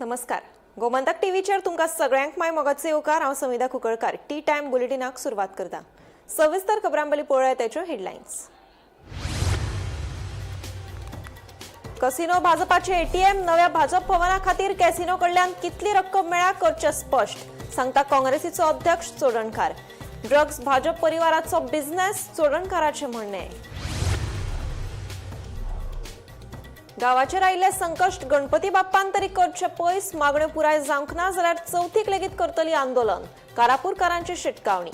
नमस्कार. गोमंतक टीव्हीचेर तुमकां सगळ्यांक माय मोगाचे येवकार. हांव संविधा कुंकळकार. टी टाइम बुलेटिनाक सुरवात करता. सविस्तर खबरांबली पळोवया त्याच्यो हेडलायन्स. कसिनो भाजपाचे एटीएम. नव्या भाजप भवना खातीर कॅसिनो कडल्यान कितली रक्कम मेळ्ळ्या करचे स्पष्ट, सांगता काँग्रेसीचो अध्यक्ष चोडणकार. ड्रग्स भाजप परिवाराचो बिझनेस, चोडणकाराचे म्हणणे. गावाचेर आयिल्ले संकश्ट गणपती बाप्पान तरी करचे पयस. मागण्यो पुराय जावंक ना जाल्यार चवथीक लेगीत करतली आंदोलन. कारापूरकारांची शिटकावणी.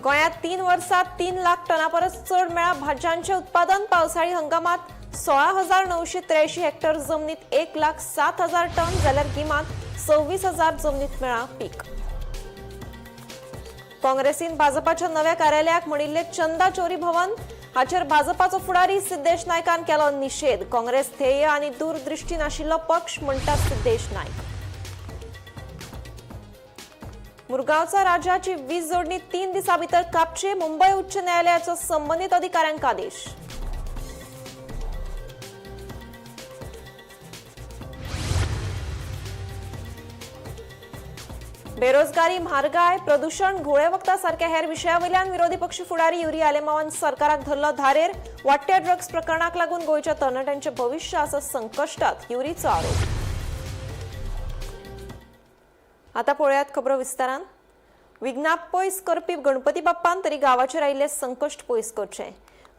गोंयांत 3 वर्सांत 3 लाख टना परस चड मेळ्ळा भाज्यांचे उत्पादन. पावसाळी हंगामात 16,983 हेक्टर जमनीत 1,07,000 टन जाल्यार गिमांत 26,000 जमनीत मेळ्ळा पीक. काँग्रेसीन भाजपाच्या नव्या कार्यालयाक म्हणिल्ले चंदा चोरी भवन. हाचेर भाजपाचो फुडारी सिद्धेश नायकान केलो निषेध. काँग्रेस ध्येय आनी दूरदृष्टी नाशिल्लो पक्ष म्हणटा सिद्धेश नायक. मुरगांवचा राज्याची वीज जोडणी 3 दिसां भितर कापची. मुंबय उच्च न्यायालयाचो संबंधित अधिकाऱ्यांक आदेश. बेरोजगारी, म्हारगाय, प्रदूषण, घोळे वखदा सारख्या हेर विशयावयल्यान विरोधी पक्ष फुडारी युरी आलेमावान सरकाराक धरलो धारेर. वाडट्या ड्रग्स प्रकरणाक लागून गोंयच्या तरणाट्यांचे भविष्य आसा संकश्टात, युरीचो आरोप. आता पळयात खबरो विस्तारान. विघ्नाक पयस करपी गणपती बाप्पान तरी गांवाचेर आयिल्ले संकश्ट पयस करचे,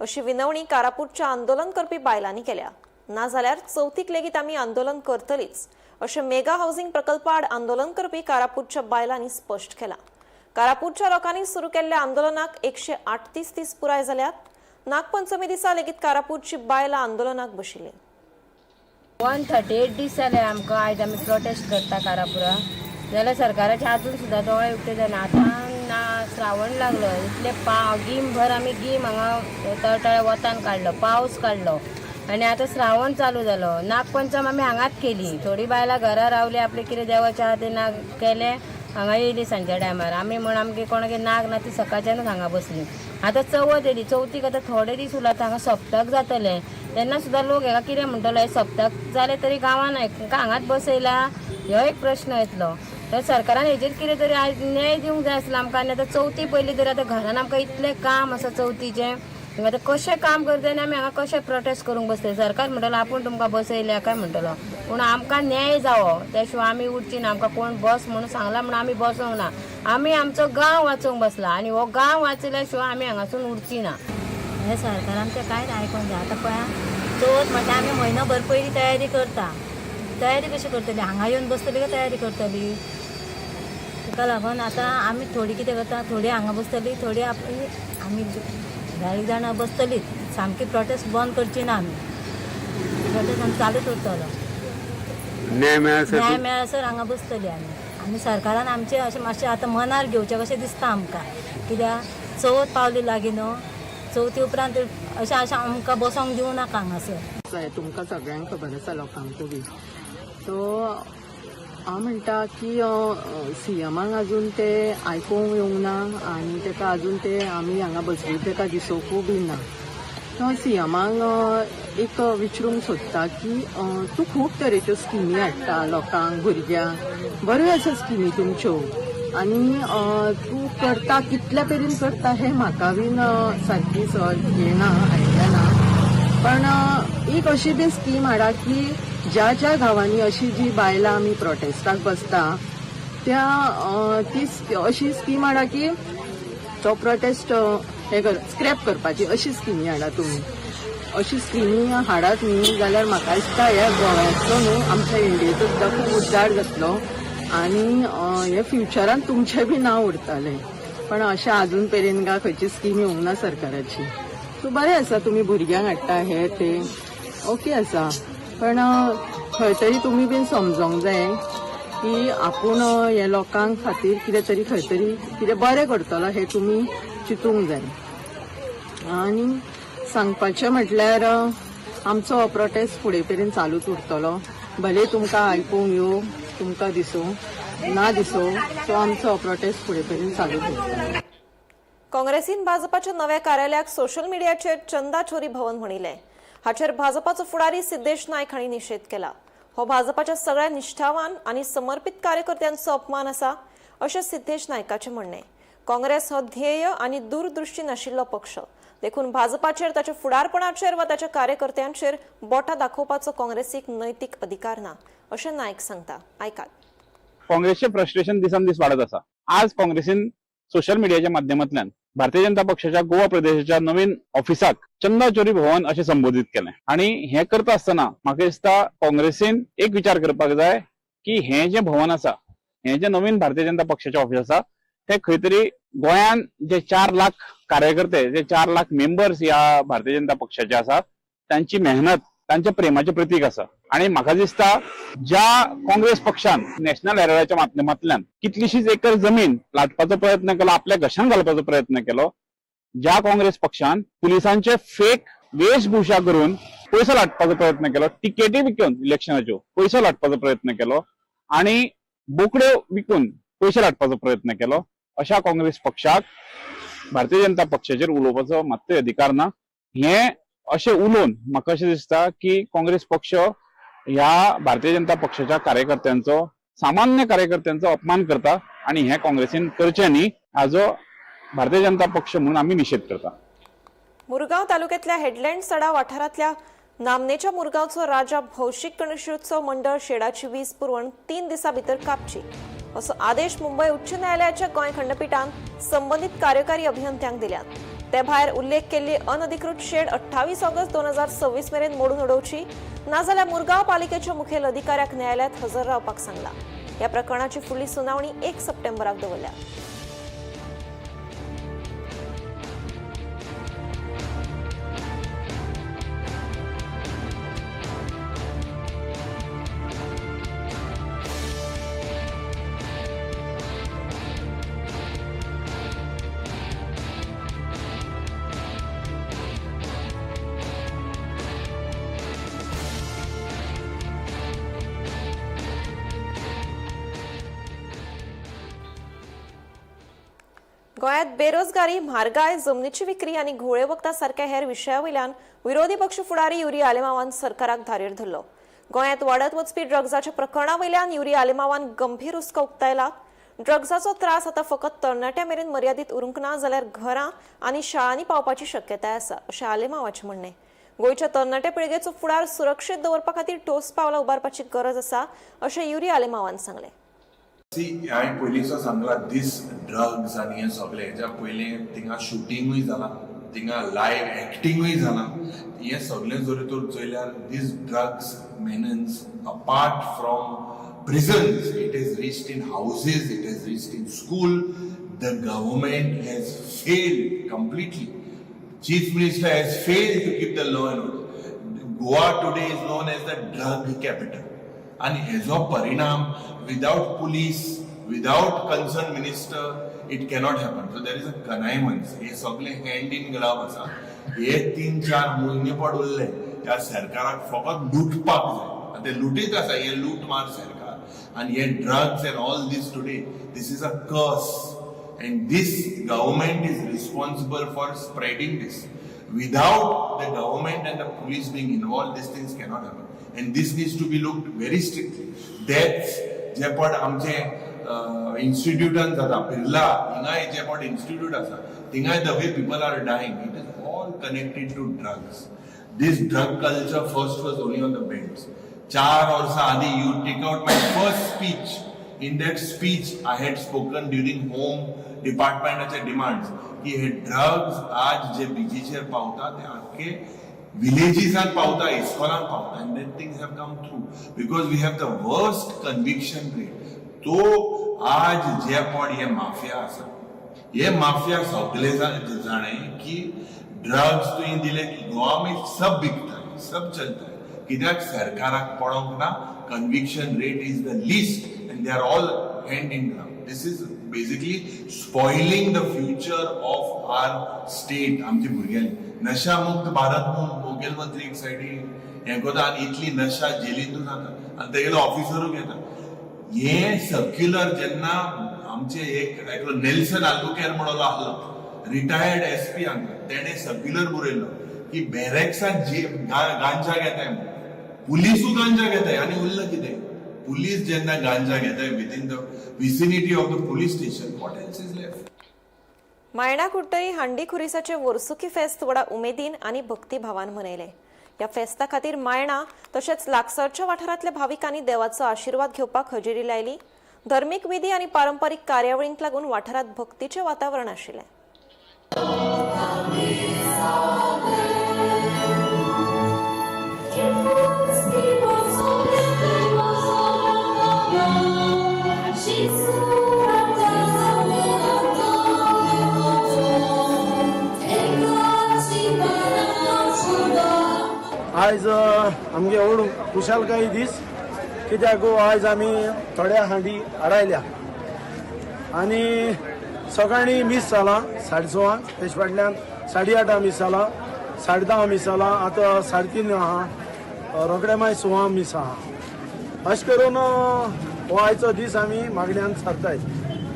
अशी विनवणी कारापूरच्या आंदोलन करपी बायलांनी केल्या. ना जाल्यार चवथीक लेगीत आमी आंदोलन करतलीच, अशें मेगा हाऊसिंग प्रकल्पा आड आंदोलन करपी कारापूरच्या बायलांनी स्पश्ट केला. कारापूरच्या लोकांनी सुरू केल्ल्या आंदोलनाक 138 दीस पुराय जाल्यात. नागपंचमी दिसा लेगीत कारापूरची बायलां आंदोलनाक बशिल्ली. 138 दीस जाले आमकां. आयज आमी प्रोटेस्ट करता कारापुरा. जाल्यार सरकाराच्या हातून सुद्दां दोळे उक्ते जायना. आतां ना श्रावण लागलो, इतले गीम भर आमी गीम हांगा तळटळे वतान काडलो, पावस काडलो आनी आतां श्रावण चालू जालो. नागपंचम आमी हांगाच केली. थोडी बायलां घरा रावली, आपले कितें देवाच्या हातीन नाग केले, हांगा येयली सांजच्या टायमार. आमी म्हण आमगे कोणागे नाग ना ती सकाळच्यानूच हांगा बसली. आतां चवथ येयली. चवथीक आतां थोडे दीस उरलात हांगा सप्तक जातले. तेन्ना सुद्दां लोक हाका कितें म्हणटलो, हे सप्तक जाले तरी गांवान हांगाच बसयला, हो एक प्रश्न येतलो. तर सरकारान हेजेर कितें तरी आयज न्याय दिवंक जाय आसलो आमकां. आनी आतां चवथी पयली तरी आतां घरान आमकां इतलें काम आसा चवथीचें. आतां कशें काम करता आनी आमी हांगा कशें प्रोटेस्ट करूंक बसतले. सरकार म्हणटलो आपूण तुमकां बसयल्या काय म्हणटलो, पूण आमकां न्याय जावो त्या शिवाय आमी उठची ना. आमकां कोण बस म्हणून सांगला म्हणून आमी बसोंक ना. आमी आमचो गांव वाचोवंक बसला आनी हो गांव वाचयल्या शिवाय आमी हांगासून उठची ना. हे सरकारान तें कांयच आयकोंक जाय. आतां पळया, चवथ म्हणजे आमी म्हयनोभर पयलीं तयारी करता. तयारी कशी करतली? हांगा येवन बसतली काय तयारी करतली? ताका लागून आतां आमी थोडी कितें करता, थोडी हांगा बसतली, थोडी आमी 10 जाणां बसतलीच. सामकी प्रोटेस्ट बंद करची ना. आमी प्रोटेस्ट आमी चालूच उरतलो. न्याय मेळसर हांगा बसतली आमी सरकारान आमचें अशें मातशें आतां मनार घेवचें कशें दिसता आमकां. कित्याक चवथ पावली लागीं न्हू. चवथी उपरांत अशें आमकां बसोंक दिवं नाका हांगासर. तुमकां सगळ्यांक खबर आसा लोकांक बी. सो हांव म्हणटा की सीएमाक अजून ते आयकूंक येवंक ना आनी ताका अजून ते आमी हांगा बसली ताका दिसोवंकूय बी ना. तो सीएमाक एक विचारूंक सोदता की तूं खूब तरेच्यो स्किमी हाडटा लोकांक, भुरग्यांक. बऱ्यो आसा स्किमी तुमच्यो आनी तूं करता कितल्या तरेन करता हें म्हाका बीन सारकी येना, आयडिया ना. पण एक अशी बी स्कीम हाडा की ज्या ज्या गांवांनी अशी जी बायलां आमी प्रोटेस्टाक बसता त्या ती अशी स्कीम हाडा की तो प्रोटेस्ट स्क्रॅप करपाची अशी स्किमी हाडा तुमी. अशी स्किमी हाडात न्ही जाल्यार म्हाका दिसता ह्या गोव्याचो न्हू आमच्या इंडियेचो सुद्दां खूब उद्धार जातलो आनी हे फ्युचरान तुमचें बी नांव उरतलें. पण अशें आजून मेरेन काय खंयची स्कीम येवंक ना सरकाराची. सो बरें आसा तुमी भुरग्यांक हाडटा हे ते ओके आसा, पण खंय तरी तुमी बीन समजोंक जाय की आपूण हे लोकांक खातीर कितें तरी खंय तरी कितें बरें करतलो हे तुमी चिंतूंक जाय. आनी सांगपाचें म्हटल्यार आमचो हो प्रोटेस्ट फुडें मेरेन चालूच उरतलो. भले तुमकां आयकूंक येवं, तुमकां दिसूं ना दिसूं, सो आमचो प्रोटेस्ट फुडें मेरेन चालूच उरतलो. काँग्रेसीन भाजपाच्या नव्या कार्यालयाक सोशल मिडियाचेर चंदा चोरी भवन म्हणिल्लें. हाचेर भाजपाचो फुडारी सिद्धेश नायक हांणी निशेध केला. हो भाजपाच्या सगळ्या निश्ठावान आनी समर्पित कार्यकर्त्यांचो अपमान आसा अशें सिद्धेश नायकाचें म्हणणें. काँग्रेस हो ध्येय आनी दूरदृश्टी नाशिल्लो पक्ष. देखून भाजपाचेर ताच्या फुडारपणाचेर वा ताच्या कार्यकर्त्यांचेर बोटां दाखोवपाचो काँग्रेसीक नैतीक अधिकार ना अशें नायक सांगता. आयकात. काँग्रेसचे फ्रस्ट्रेशन दिसान दीस वाढत आसा. आज काँग्रेसीन सोशल मिडियाच्या माध्यमांतल्यान भारतीय जनता पक्षाच्या गोवा प्रदेशाच्या नवीन ऑफिसाक चंदा चोरी भवन अशें संबोधीत केलें. आणि हे करता आसतना म्हाका दिसता काँग्रेसीन एक विचार करपाक जाय की हे जे भवन आसा, हे जे नवीन भारतीय जनता पक्षाचे ऑफिस आसा, ते खंय तरी गोंयान जे 4 लाख कार्यकर्ते, जे 4 लाख मेंबर्स या भारतीय जनता पक्षाचे आसा, त्यांची मेहनत, त्यांच्या प्रेमाचे प्रतीक आसा. आणि म्हाका दिसता ज्या काँग्रेस पक्षान नॅशनल हेराल्डाच्या माध्यमांतल्यान कितलीशीच एकर जमीन लाटपाचो प्रयत्न केलो, आपल्या घशान घालपाचो प्रयत्न केलो, ज्या काँग्रेस पक्षान पुलिसांचे फेक वेशभूषा करून पयसो लाटपाचो प्रयत्न केलो, तिकेटी विकून इलेक्शनाच्यो पयसो लाटपाचो प्रयत्न केलो आणि बोकड्यो विकून पयशे लाटपाचो प्रयत्न केलो, अशा काँग्रेस पक्षाक भारतीय जनता पक्षाचेर उलोवपाचो मात्तूय अधिकार ना. हे अशें उलोवन म्हाका अशें दिसता की काँग्रेस पक्ष ह्या भारतीय जनता पक्षाच्या कार्यकर्त्यांचो, सामान्य कार्यकर्त्यांचो अपमान करता आणि हे काँग्रेसीन करचे न्ही, हाजो भारतीय जनता पक्ष म्हणून आमी निशेध करता. मुरगांव तालुक्यातल्या हेडलँड सडा वाठारांतल्या नामनेच्या मुरगांवचो राजा भौशीक गणेशोत्सव मंडळ शेडाची वीज पुरवण 3 दिसां भितर कापची असो आदेश मुंबय उच्च न्यायालयाच्या गोंय खंडपीठान संबंधित कार्यकारी अभियंत्यांक दिल्यात. ते भायर उल्लेख केल्ली अनधिकृत शेड 28 ऑगस्ट 2026 मेरेन मोडून उडोवची, नाजाल्यार मुरगांव पालिकेच्या मुखेल अधिकाऱ्याक न्यायालयात हजर रावपाक सांगला. ह्या प्रकरणाची फुडली सुनावणी 1 सप्टेंबराक दवरल्या. गोंयांत बेरोजगारी, म्हारगाय, जमनीची विक्री आनी घोळे वखदां सारख्या हेर विशयावयल्यान विरोधी पक्ष फुडारी युरी आलेमावान सरकाराक धारेर धरलो. गोंयांत वाडत वचपी ड्रग्जाच्या प्रकरणावयल्यान युरी आलेमावान गंभीर हुस्को उक्तायला. ड्रग्जाचो त्रास आतां फकत तरणाट्यां मेरेन मर्यादीत उरूंक ना, जाल्यार घरां आनी शाळांनी पावपाची शक्यताय आसा अशें आलेमावाचें म्हणणें. गोंयच्या तरणाट्या पिळगेचो फुडार सुरक्षीत दवरपा खातीर ठोस पावलां उबारपाची गरज आसा अशें युरी आलेमावान सांगलें. हांवें पयलींचो सांगला दीस ड्रग्स आनी हें सगळें हेच्या पयलीं थिंगा शुटिंगूय जालां, थिंगा लायव्ह एक्टिंगूय जालां. हें सगळें जरी तर चोयल्यार this drugs menace apart from prisons, it has reached in houses, it has reached in school. The government has failed completely. Chief Minister has failed to keep the law and order. Goa today is known as the drug capital. And hezo parinam, without police, without concerned minister, it cannot happen. So there is a connivance. हे सगळे hand in glove आसा. हे 3-4 म्हयने पडुल्ले ह्या सरकाराक फकत लुटपाक जाय. आनी ते लुटीत आसा, हे लूट मार सरकार. And yet drugs and all this today, this is a curse. And this government is responsible for spreading this. Without the government and the police being involved, these things cannot happen. And this needs to be looked very strictly. Deaths, जे पण आमचे institutions जाता, बिर्ला, हिंगाय जे पण institute आसा, थिंगाय the way people are dying, it is all connected to drugs. This drug culture first was only on the bends. 4 वर्सां आदी, you take out my first speech. In that speech, I had spoken during home departmentचे demands की हे drugs आज जे बीचीचेर पावता ते आख्खे villagesan पावता, इस्कॉलान पावता, and that things have come through because we have the worst conviction rate. तो आज जे पण हे माफिया आसा, हे माफिया सगळे जाणे की ड्रग्स तुवें दिले की गोवा में सब बिकता है, सब चलता है. कित्याक सरकाराक पडोंक ना, conviction rate is the least and they are all hand in glove. This is basically spoiling the future of our state. आमची भुरग्यांनी नशा मुक्त भारत म्हणून मुखेलमंत्री एक सायडीक हें कोता आनी इतली नशा जेलींतूच जाता आनी तेगेलो ऑफिसरूच घेता. हे सर्क्युलर जेन्ना आमचे एक नेल्सन आल्बुकेर म्हणून आसलो, रिटायर्ड SP हांकां तेणे सर्क्युलर बरयल्लो की बॅरेक्सात जे गांजा घेताय पुलिसूय गांजा घेताय आनी उरलं कितें पुलीस जेन्ना गांजा घेताय within the vicinity of the police station what else is left. मायणा कुट्टरी हांडी खुरिसाचे वर्सुकी फेस्त व्हडा उमेदीन आनी भक्तिभावान मनयले. ह्या फेस्ता खातीर मायणा तशेंच लागसारच्या वाठारांतल्या भाविकांनी देवाचो आशिर्वाद घेवपाक हजेरी लायली. धर्मीक विधी आनी पारंपारीक कार्यावळींक लागून वाठारांत भक्तीचें वातावरण आशिल्लें. आयज आमगे व्हड खुशालकाय दीस कित्याक आयज आमी थोड्या हांडी हाडायल्या आनी सकाळीं मीस जालां 6:30 तेज फाटल्यान 8:30 मीस जालां 10:30 मीस जालां आतां 3:30 आहा रोखडे मागीर 16 मीस आहा अशें करून हो आयचो दीस आमी मागण्यांत सारताय.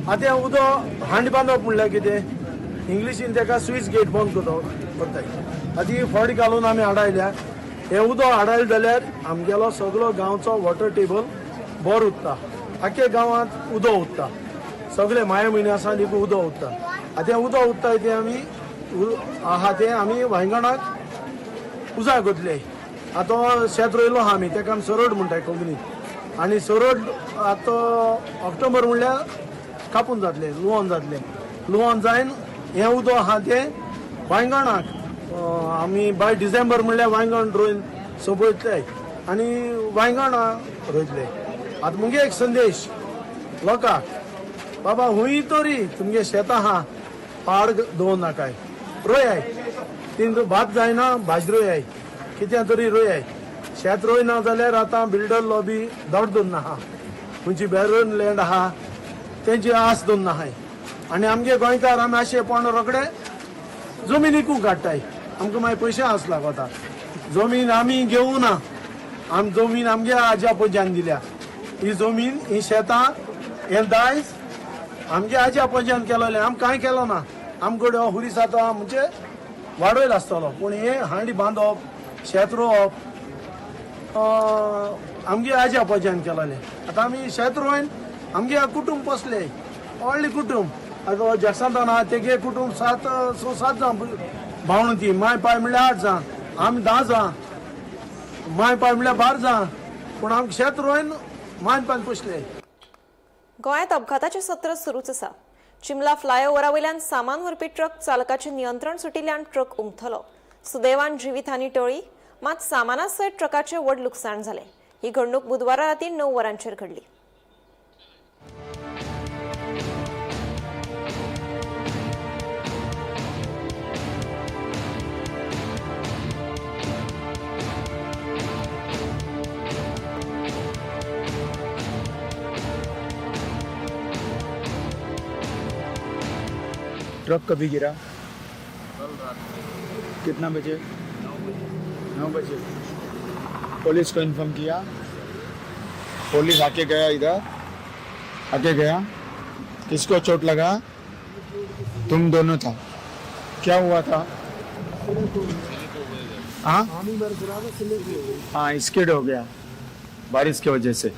आतां हें उदक हांडी बांदप म्हणल्यार कितें इंग्लिशीन ताका स्विच गेट बंद करताय. आतां ही फड घालून आमी हाडायल्या हे उदक हाडले जाल्यार आमगेलो सगळो गांवचो वॉटर टेबल बरो उरता. आख्या गांवांत उदक उरता सगळे माया म्हयन्यासान देखून उदक उरता. आतां हें उदक उरता तें आमी आहा तें आमी वांयगणाक उजार करतले. आतां शेत रोयलो आहा आमी तेका आमी सरोड म्हणटाय कोंकणीन आनी सरोड आतां ऑक्टोबर म्हणल्यार कापून जातले लुवोन जातले. लुवोन जायन हें उदक आहा तें वांयगणाक आमी बाय डिसेंबर म्हणल्यार वांयगण रोवन सोंपयतले आनी वांयगणां रोयतले. आतां मुगे एक संदेश लोकांक बाबा हुंय तरी तुमगे शेतां आहा पाड दवरनाकाय नाकाय रोयाय तीन भात जायना भाजी रोयाय कितें तरी रोयाय. शेत रोयना जाल्यार आतां बिल्डर लॉबी दड दवरना आहा खंयची बॅरन लँड आहा तेंची आस दवरना आहाय. आनी आमगे गोंयकार आमी अशेंपण रोखडे जमिनीकूय काडटाय. आमकां मागीर पयशे आस लागता. जमीन आमी घेवूं ना आमी जमीन आमगे आज्या पज्यान दिल्या. ही जमीन ही शेतां हें दायज आमगे आज्या पज्यान केलोलें आमी कांय केलो ना. आमकडे हुरीस आतां म्हणजे वाडयलो आसतलो पूण हे हांडी बांदप शेत रोवप आमगे आज्या पज्यान केलोलें. आतां आमी शेत रोवन आमगे कुटुंब पोसले व्हडलें कुटुंब. आतां जॅक्संतान आहा तेगे कुटुंब 7 जाण भावण ती माय पाय म्हणल्यार 8 जाण आमी 10 जाण माय पाय म्हणल्यार 12 जाण पूण आमकां शेत रोवन माय पाय पोसले. गोंयांत अपघाताचें सत्र सुरूच आसा. चिमला फ्लायओव्हरा वयल्यान सामान व्हरपी ट्रक चालकाचें नियंत्रण सुटिल्ल्यान ट्रक उमथलो. सुदैवान जिवीतहानी टळ्ळी मात सामाना सयत ट्रकाचें व्हड लुकसाण जालें. ही घडणूक बुधवारा रातीं 9 वरांचेर घडली. ट्रक कभी गिरा? कितना बजे? 9 बजे। पुलिस को इन्फॉर्म किया? पुलिस आके गया इधर? आके गया? किसको चोट लगा? तुम दोनों था। क्या हुआ था? हाँ स्किड हो गया बारिश की वजह से.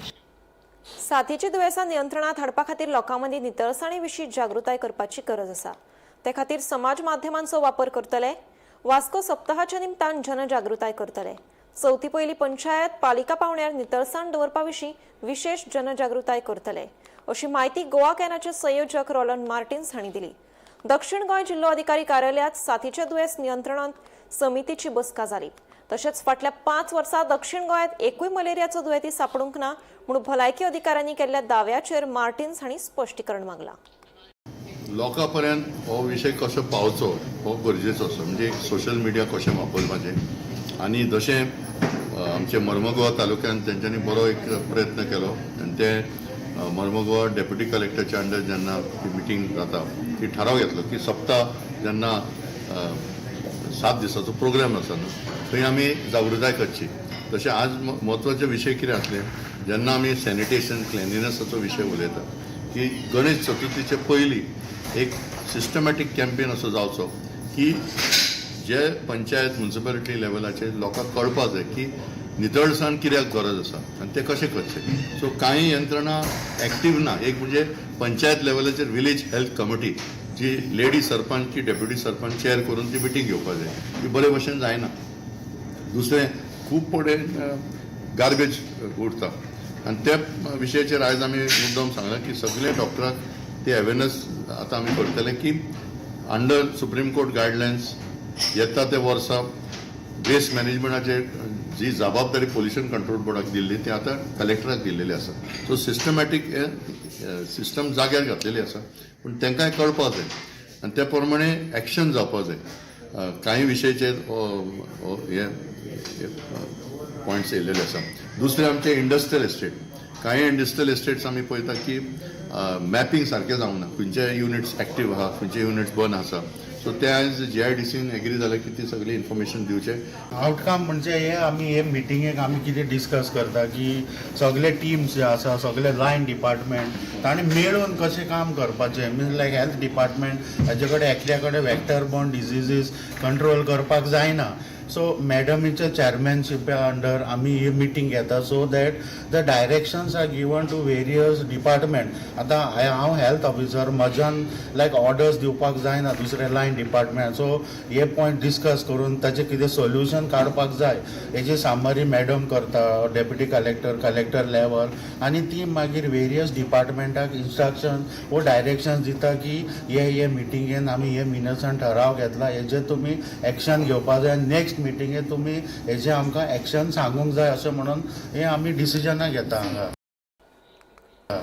साथीची दुयेंसां नियंत्रणात हाडपा खातीर लोकां मदीं नितळसाणी विशीं जागृताय करपाची गरज आसा. ते खातीर समाज माध्यमांचो वापर करतले. वास्को सप्ताहाच्या निमतान जनजागृताय करतले. चवथी पयली पंचायत पालिका पावण्यार नितळसाण दवरपा विशीं विशेष जनजागृताय करतले अशी माहिती गोवा कॅनाचे संयोजक रॉलंड मार्टिन्स हांणी दिली. दक्षिण गोंय जिल्लो अधिकारी कार्यालयांत साथीचे दुयेंस नियंत्रणांत समितीची बसका जाली. तशेंच फाटल्या 5 वर्सां दक्षिण गोंयांत एकूय मलेरियाचो दुयेंती सापडूंक ना म्हूण भलायकी अधिकाऱ्यांनी केल्ल्या दाव्याचेर मार्टिन्स हांणी स्पश्टीकरण मागलां. लोकां पर्यंत हो विशय कसो पावचो हो गरजेचो आसा. म्हणजे सोशल मिडिया कशें वापरपाचें आनी जशें आमचे मर्मगोवा तालुक्यांत तेंच्यांनी बरो एक प्रयत्न केलो आनी ते मर्मगोवा डेप्युटी कलेक्टरच्या अंडर जेन्ना ती मिटींग जाता ती थाराव घेतलो की सप्ताह जेन्ना 7 दिसाचो प्रोग्राम आसा न्हू थंय आमी जागृताय करची. तशें आज म्हत्वाचे विशय कितें आसले जेन्ना आमी सॅनिटेशन क्लिनिनेसाचो विशय उलयता की गणेश चतुर्थीचे पयलीं एक सिस्टमॅटीक कॅम्पेन असो जावचो की जे पंचायत म्युन्सिपालिटी लेवलाचेर लोकांक कळपाक जाय की नितळसाण कित्याक गरज आसा आनी ते कशें करचें. सो कांय यंत्रणा एक्टीव ना. एक म्हणजे पंचायत लेवलाचेर विलेज हेल्थ कमिटी जी लेडी सरपंच की डेप्युटी सरपंच चेअर करून ती मिटींग घेवपाक जाय. ती बरे भशेन जायना. दुसरें खूब पडेन गार्बेज उरता आनी त्या विशयाचेर आयज आमी मुद्दम सांगला की सगळे डॉक्टरांक ते अवेरनेस आतां आमी करतले की अंडर सुप्रीम कोर्ट गायडलायन्स येता ते वर्सा वेस्ट मॅनेजमेंटाचेर जी जबाबदारी पोल्युशन कंट्रोल बोर्डाक दिल्ली ती आतां कलेक्टराक दिल्लेली आसा. सो सिस्टमॅटीक सिस्टम जाग्यार घातलेली आसा पूण तांकांय कळपाक जाय आनी त्या प्रमाणे एक्शन जावपाक जाय. कांय विशयाचेर हे पॉयंट्स येयलेले आसा. दुसरे आमचे इंडस्ट्रियल एस्टेट. कांय इंडस्ट्रियल एस्टेट्स आमी पळयता की मॅपींग सारकें जावंक ना. खंयचे युनिट्स एक्टीव आहा खंयचे युनिट्स बंद आसा. सो ते आयज GIDCन एग्री जालें की ती सगळी इन्फॉर्मेशन दिवचें. आउटकम म्हणजे हे मिटिंगेक आमी कितें डिस्कस करता की सगळे टिम्स जे आसा सगळे लायन डिपार्टमेंट तांणी मेळून कशें काम करपाचें. मीन्स लायक हेल्थ डिपार्टमेंट हाजे कडेन एकल्या कडेन वेक्टर बॉर्न डिजीजीस कंट्रोल करपाक जायना. सो मॅडमीच्या चॅरमॅनशिपा अंडर आमी ही मिटींग घेता so that the directions are given to various department. आतां हांव हेल्थ ऑफिसर म्हज्यान लायक ऑर्डर्स दिवपाक जायना दुसरे लायन डिपार्टमेंट. सो हे पॉयंट डिस्कस करून ताचें कितें सोल्युशन काडपाक जाय हेजी सामरी मॅडम करता डेप्युटी कलेक्टर लेवल आनी ती मागीर वेरियस डिपार्टमेंटाक इन्स्ट्रक्शन वो डायरेक्शन्स दिता की हे मिटिंगेन आमी हे मिनसान ठराव घेतला हेजेर तुमी एक्शन घेवपाक जाय. नेक्स्ट मिटिंगेक तुमी हेजे आमकां एक्शन सांगूंक जाय अशें म्हणून हे आमी डिसिजनां घेता हांगा.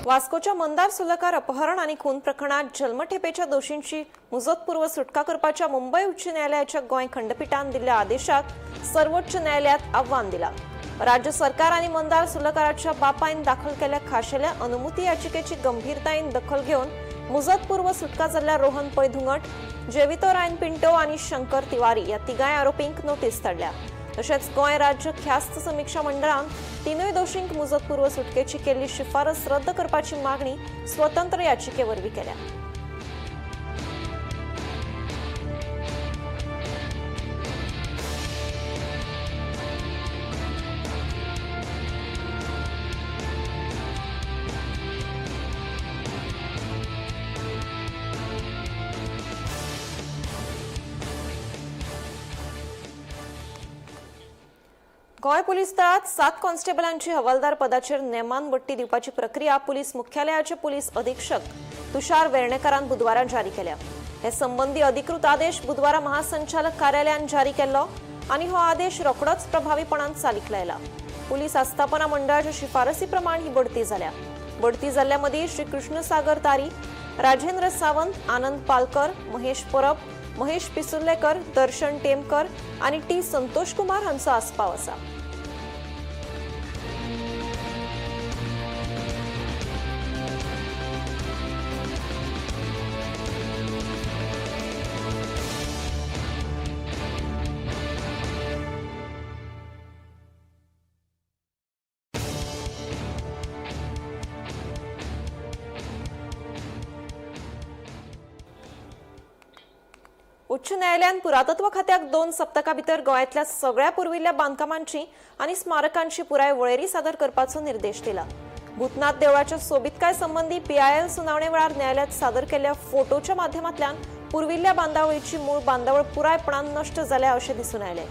वास्कोच्या मंदार सुलकार अपहरण आणि खून प्रकरणात जल्मठेपेच्या दोषींची मुजतपूर्व सुटका करपाच्या मुंबई उच्च न्यायालयाच्या गोंय खंडपीठान दिल्ल्या आदेशाक सर्वोच्च न्यायालयात आव्हान दिला. राज्य सरकार आणि मंदार सुलकाराच्या बापायन दाखल केल्या खाशेल्या अनुमती याचिकेची गंभीरतायेन दखल घेऊन मुजतपूर्व सुटका जाल्ल्या रोहन पै धुंगट, जेवितो रायन पिंटो आणि शंकर तिवारी या तिगाय आरोपींक नोटीस धाडल्या. तशेंच गोंय राज्य ख्यास्त समीक्षा मंडळान तिनूय दोषींक मुजतपूर्व सुटकेची केल्ली शिफारस रद्द करपाची मागणी स्वतंत्र याचिकेवरवी केल्या. गोंय पुलीस दळात 7 कॉन्स्टेबलांची हवालदार पदाचेर नेमान बडटी दिवपाची प्रक्रिया पुलीस मुख्यालयाचे पुलीस अधीक्षक तुषार वेर्णेकारान बुधवारा जारी केल्या. हे संबंधी अधिकृत आदेश बुधवारा महासंचालक कार्यालयान जारी केल्लो आनी हो आदेश रोखडोच प्रभावीपणान चालीक लायला. पुलीस आस्थापना मंडळाच्या शिफारसी प्रमाण ही बडती जाल्या. बडती जाल्ल्या मदीं श्री कृष्णसागर तारी, राजेंद्र सावंत, आनंद पालकर, महेश परब, महेश पिसुर्लेकर, दर्शन टेमकर आणि टी संतोष कुमार हांचो आस्पाव आसा. उच्च न्यायालयान पुरातत्व खात्याक 2 सप्तकां भितर गोंयांतल्या सगळ्या पुर्विल्ल्या बांदकामांची आनी स्मारकांची पुराय वळेरी सादर करपाचो निर्देश दिला. भूतनाथ देवळाच्या सोबीतकाय संबंधी PIL सुनावणे वेळार न्यायालयात सादर केल्ल्या फोटोच्या माध्यमांतल्यान पुर्विल्ल्या बांदावळीची मूळ बांदावळ पुरायपणान नश्ट जाल्या अशें दिसून आयलें.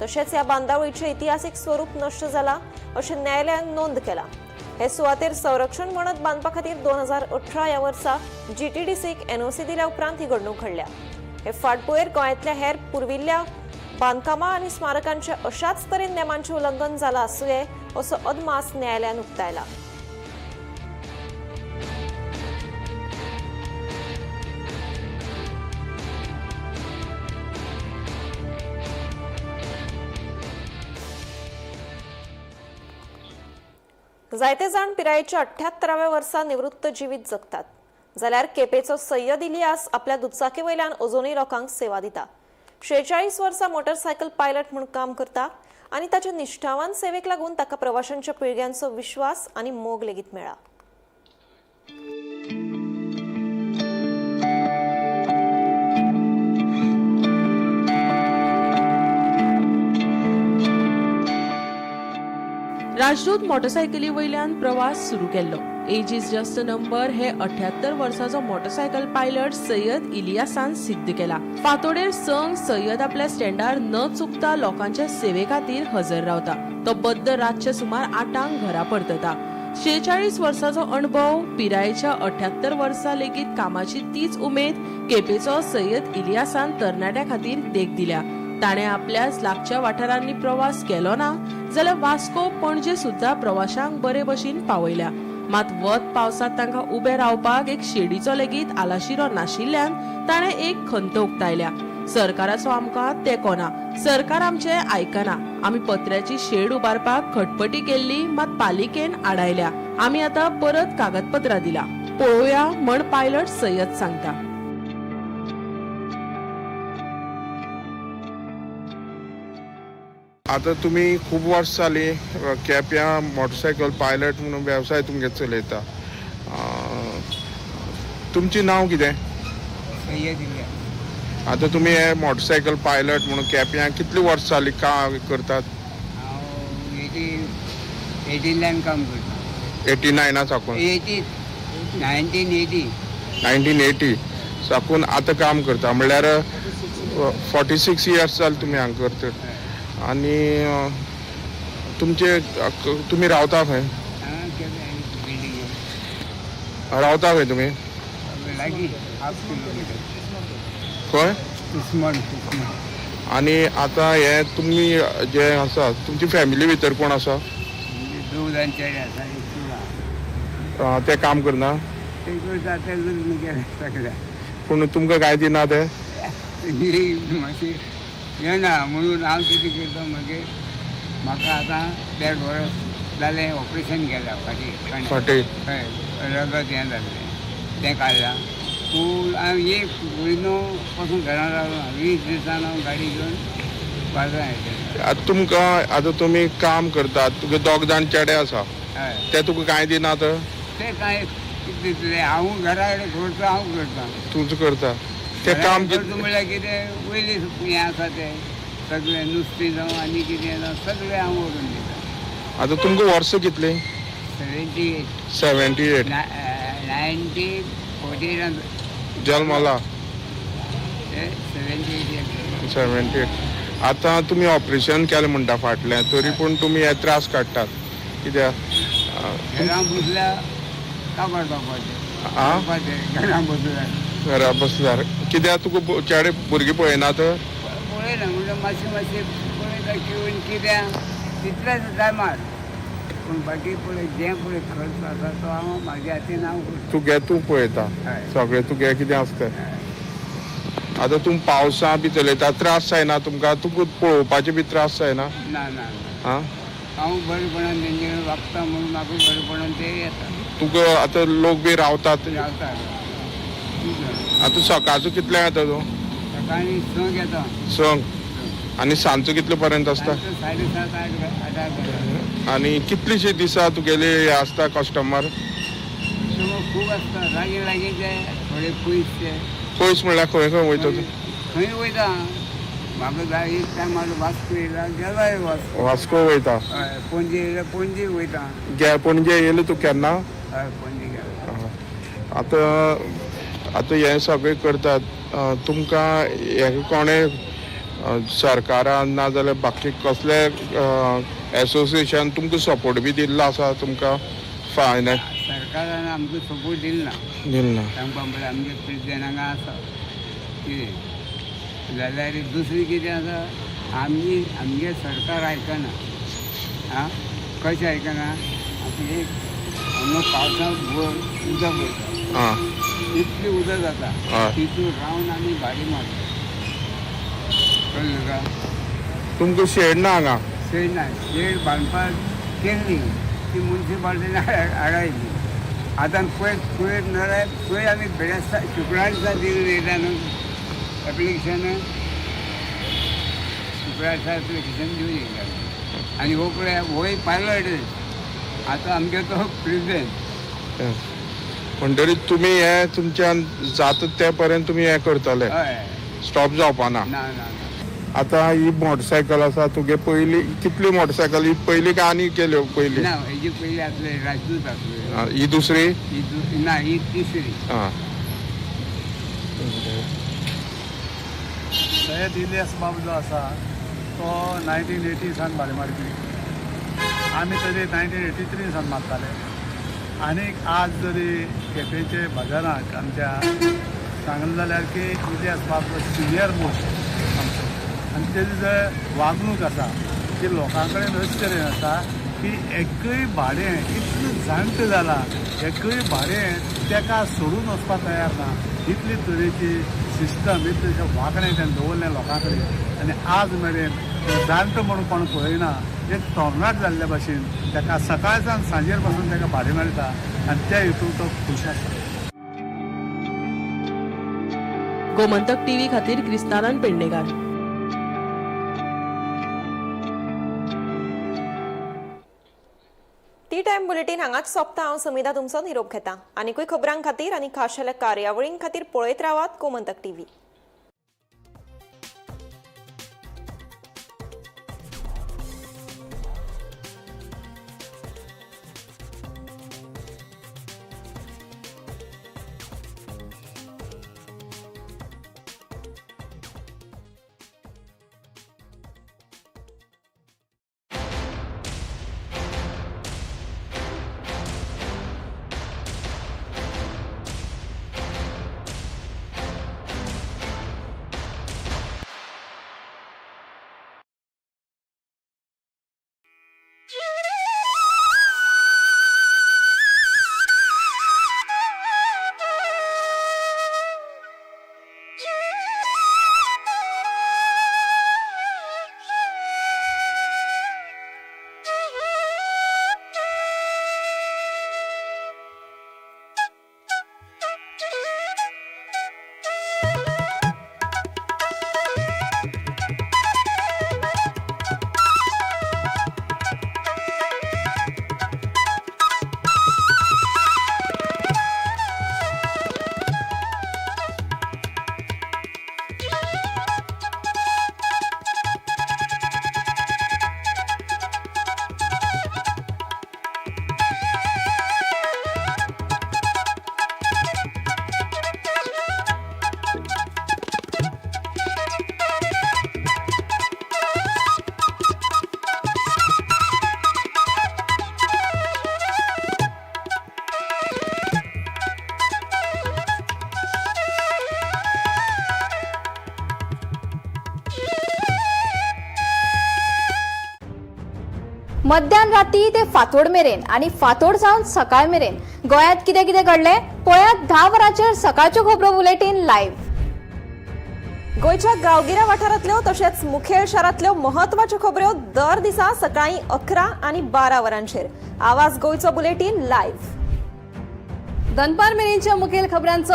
तशेंच ह्या बांदावळीचें इतिहासीक स्वरूप नश्ट जाला अशें न्यायालयान नोंद केला. हे सुवातेर संरक्षण म्हणत बांदपा खातीर 2018 ह्या वर्सा GTDCक NOC दिल्या उपरांत ही घडणूक घडल्या. हे फाटभुंयेर गोंयांतल्या हेर पुर्विल्ल्या बांदकामां आनी स्मारकांचे अशाच तरेन नेमांचें उल्लंघन जालां आसूं यें असो अदमास न्यायालयान उक्तायला. जायते जाण पिरायेच्या 78व्या वर्सा निवृत्त जिवीत जगतात. जाल्यार केपेचो सय्यद इलियास आपल्या दुचाकी वयल्यान अजूनय लोकांक सेवा दिता. 46 वर्सां मोटरसायकल पायलट म्हूण काम करता आनी ताच्या निश्ठावान सेवेक लागून ताका प्रवाशांच्या पिळग्यांचो विश्वास आनी मोग लेगीत मेळ्ळा. राजदूत मोटरसायकली वयल्यान प्रवास सुरू केल्लो. Age is just a number हे 78 वर्साचो मोटरसायकल पायलट सय्यद इलियासान सिद्ध केला. फातोडेर संघ सय्यद आपल्या स्टँडार न चुकता लोकांच्या सेवे खातीर हजर रावता. तो बद्द रातचे सुमार 8 घरा परतता. 46 वर्साचो अणभव, पिरायेच्या 78 वर्सां लेगीत कामाची तीच उमेद केपेचो सय्यद इलियासान तरणाट्या खातीर देख दिल्या. ताणे आपल्याच लागच्या वाठारांनी प्रवास केलो ना जाल्यार वास्को पणजे सुद्धा प्रवाशांक बरे भशेन पावयल्या. मात वत पावसात तांकां उबे रावपाक एक शेडीचो लेगीत आलाशिरो नाशिल्ल्यान ताणे एक खंत उक्तायल्या. सरकाराचो आमकां तेंको ना, सरकार आमचे आयकना. आमी पत्र्याची शेड उबारपाक खटपटी केल्ली मात पालिकेन आडायल्या. आमी आतां परत कागदपत्रां दिला. पळोवया म्हण पायलट सय्यद सांगता. आता तुम्ही खूप वर्ष जाली केप्यां मोटरसायकल पायलट म्हणून वेवसाय तुमगे चलयता. तुमचें नांव कितें? आता तुम्ही हे मोटरसायकल पायलट म्हणून केप्यां कितली वर्ष जाली काम करतात? 89 काम करता. 89 साकून 1980 साकून आता काम करता म्हणल्यार 46 इयर्स जाले तुम्ही हांगा करतात. आणि तुम्ही रावता खंय? रावता खंय तुम्ही? लागीं 1/2 किलोमीटर खंय? कुस्मण. आणि आता हे तुम्ही जे आसा तुमची फॅमिली भितर कोण आसा? 2 जाण चेडे आसा, एक चुला. ते काम करना? ते करता ते लग्न केलें सगळ्या. पूण तुमकां काय दिना ते? मातशें येना म्हणून हांव कितें करता मागीर म्हाका आतां 1.5 वर्स जालें ऑपरेशन केलां फाटीं. हय, रगत हें जाल्लें तें काडलां. पूण हांव एक म्हयनो पासून घरां रावलो. 20 दिसान हांव गाडी घेवन बाजारांत येतलें. आता तुम्ही काम करतात, तुगे 2 जाण चेडे आसा, हय, ते तुका काय दिना तर? तें कांय कितें दितलें. हांव घरा कडेन करता, हांव करता. तूच करता ते काम? करता म्हणल्यार कितें वयले हें आसा तें सगळें नुस्तें जावं आनी कितें जावं सगळें हांव व्हरून दिता. आता तुमकां वर्स कितली? 78. 78. 1948 जल्म जाला? 78. आता तुम्ही ऑपरेशन केलें म्हणटा फाटलें, तरी पूण तुमी हे त्रास काडटात कित्याक? घरां बसल्या काबार जावपाचें. घरां बसल्यार घरा बसल्यार कित्याक तुका चेडे भुरगीं पळयनात? पळयना म्हणल्यार मातशें पळयता किंवा कित्याक तितल्याच टायमार. पूण बाकी पळय जें पळय खर्च आसा तो हांव म्हाज्या हातीन हांव करता. तूं पळयता हय. सगळें तुगे कितें आसता. आता तुम पावसा बी चलयता, त्रास जायना तुमकां? तुका पळोवपाचे बी त्रास जायना? ना ना आं? हांव बरेपणान तेंचे वागता म्हणून म्हाका बरेपणान ते येता. तुका आता लोक बी रावतात? रावता. आता सकाळचो कितल्यांक येता तूं? सकाळीं 6 येता. 6 आनी सांजचो कितले पर्यंत आसता? 7:30 8 आनी कितलीशी दिसा तुगेले हे आसता कस्टमर? खूब आसता. लागींचे थोडे पयसचे. पयस म्हणल्यार खंय खंय वयता तूं? खंय वयता. म्हाका जाय एक टायमार वास्को येयला गेलाय वास्को. वास्को वयता? हय. पणजे येयला पणजे वयता. पणजे येयले तूं केन्ना? हय, पणजे गेला. आता हे सगळें करतात, तुमकां हेका कोणें सरकारान ना जाल्यार बाकी कसले एसोसिएशन तुमकां सपोर्ट बी दिल्लो आसा तुमकां? सरकारान आमकां सपोर्ट दिलना. सांगपा म्हळ्यार आमचे प्रेसिडेंट हांगा आसा कितें जाल्यार दुसरें कितें आसा आमगे सरकार आयकना. आं, कशें आयकना? आतां एक हांगा पावसाक उदक वयता, इतली उदक जाता, तितून रावन आमी भाडी मारता. कळ्ळें का? तुमकां शेड ना हांगा? शेड ना. शेड बांदपाक केल्ली ती मुन्सिपाल्टीन हाडायली. आतां पयर नाल्यार पयर आमी बेडस्ता शुक्रार दिसा दिलें न्हू एप्लिकेशन. शुक्रार दिसा एप्लिकेशन दिवन येयलें. आनी हो पळय हो एक पायलट. आतां आमगे तो प्रेसिडेंट. म्हणटरी तुमी हे तुमच्यान जाता ते पर्यंत तुमी हे करतले? हय. स्टॉप जावपाना? ना ना. आतां ही मोटरसायकल आसा तुगे पयली कितली मोटरसायकल ही पयली काय आनी केल्यो पयली ना हेजी पयली आसले राजदूत आसले ही दुसरी ना ही तिसरी आं सय्यद इलियास बाब जो आसा तो 1980 सान भाडे मारपी आमी तरी 1983 सान मारताले आनी आज जरी केपेचे बाजाराक आमच्या सांगलें जाल्यार की इलियास बाब जो सिनियर मोस्ट आमचो आनी तेजी जर वागणूक आसा ती लोकां कडेन अशे तरेन आसा की एकूय भाडें इतलें जाणटें जालां एकूय भाडें तेका सोडून वचपाक तयार ना इतले तरेची सिस्टम इतलेशें वागणें तेणें दवरलें लोकां कडेन आनी आज मेरेन जाणटो म्हणून कोण पळयना एक तरणाट जाल्ले भाशेन तेका सकाळसान सांजेर पासून तेका भाडें मेळटा आनी त्या हेतून तो खूश आसा. गोमंतक टीव्ही खातीर क्रिस्तानन पेडणेकार. टी टायम बुलेटीन हांगाच सोंपता. हांव समिधा तुमचो निरोप घेता. आनीकूय खबरां खातीर आनी खाशेल्या कार्यावळीं खातीर पळयत रावात गोमंतक टीव्ही. मध्यान राती ते फातोड मेरेन आणि फातोड सावन सकाळ मेरेन गोयात कितें कितें घडलें पळयात 10 वरांचेर सकाळच्यो खबरो बुलेटीन लायव्ह. गोयच्या गांवगिऱ्या वाठारांतल्यो तशेंच मुखेल शारांतल्यो महत्वाच्यो खबरो दर दिसा सकाळीं 11 आनी 12 वरांचेर. आवाज गोयचो बुलेटीन लायव्ह. दनपार मेरेनच्या मुखेल खबरांचो